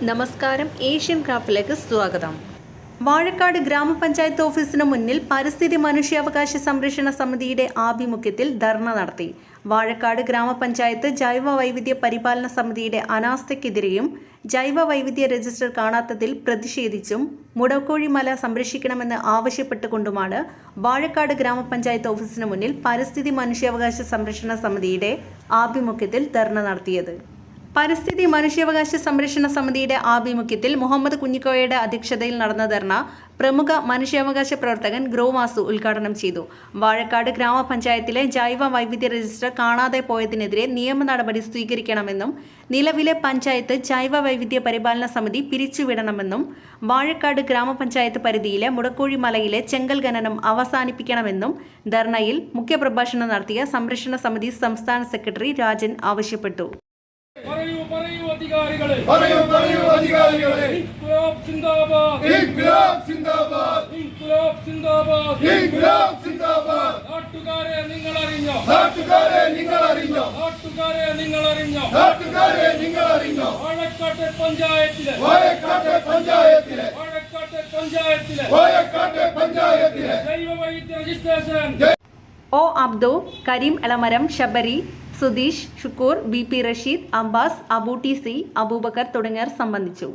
നമസ്കാരം, ഏഷ്യൻ ക്രാഫ്റ്റിലേക്ക് സ്വാഗതം. വാഴക്കാട് ഗ്രാമപഞ്ചായത്ത് ഓഫീസിന് മുന്നിൽ പരിസ്ഥിതി മനുഷ്യാവകാശ സംരക്ഷണ സമിതിയുടെ ആഭിമുഖ്യത്തിൽ ധർണ നടത്തി. വാഴക്കാട് ഗ്രാമപഞ്ചായത്ത് ജൈവ വൈവിധ്യ പരിപാലന സമിതിയുടെ അനാസ്ഥയ്ക്കെതിരെയും ജൈവ വൈവിധ്യ രജിസ്റ്റർ കാണാത്തതിൽ പ്രതിഷേധിച്ചും മുടക്കോഴി മല സംരക്ഷിക്കണമെന്ന് ആവശ്യപ്പെട്ടുകൊണ്ടുമാണ് വാഴക്കാട് ഗ്രാമപഞ്ചായത്ത് ഓഫീസിന് മുന്നിൽ പരിസ്ഥിതി മനുഷ്യാവകാശ സംരക്ഷണ സമിതിയുടെ ആഭിമുഖ്യത്തിൽ ധർണ നടത്തിയത്. പരിസ്ഥിതി മനുഷ്യാവകാശ സംരക്ഷണ സമിതിയുടെ ആഭിമുഖ്യത്തിൽ മുഹമ്മദ് കുഞ്ഞിക്കോയയുടെ അധ്യക്ഷതയിൽ നടന്ന ധർണ പ്രമുഖ മനുഷ്യാവകാശ പ്രവർത്തകൻ ഗ്രോമാസു ഉദ്ഘാടനം ചെയ്തു. വാഴക്കാട് ഗ്രാമപഞ്ചായത്തിലെ ജൈവ വൈവിധ്യ രജിസ്റ്റർ കാണാതെ പോയതിനെതിരെ നിയമ നടപടി സ്വീകരിക്കണമെന്നും നിലവിലെ പഞ്ചായത്ത് ജൈവ വൈവിധ്യ പരിപാലന സമിതി പിരിച്ചുവിടണമെന്നും വാഴക്കാട് ഗ്രാമപഞ്ചായത്ത് പരിധിയിലെ മുടക്കോഴി മലയിലെ ചെങ്കൽ ഖനനം അവസാനിപ്പിക്കണമെന്നും ധർണയിൽ മുഖ്യപ്രഭാഷണം നടത്തിയ സംരക്ഷണ സമിതി സംസ്ഥാന സെക്രട്ടറി രാജൻ ആവശ്യപ്പെട്ടു. O Abdu, Kareem Elamaram, Sabari, Sudheesh, Shukkur, B P Rasheed, Abbas, Abu T C, Aboobacker തുടങ്ങിയവർ സംബന്ധിച്ചു.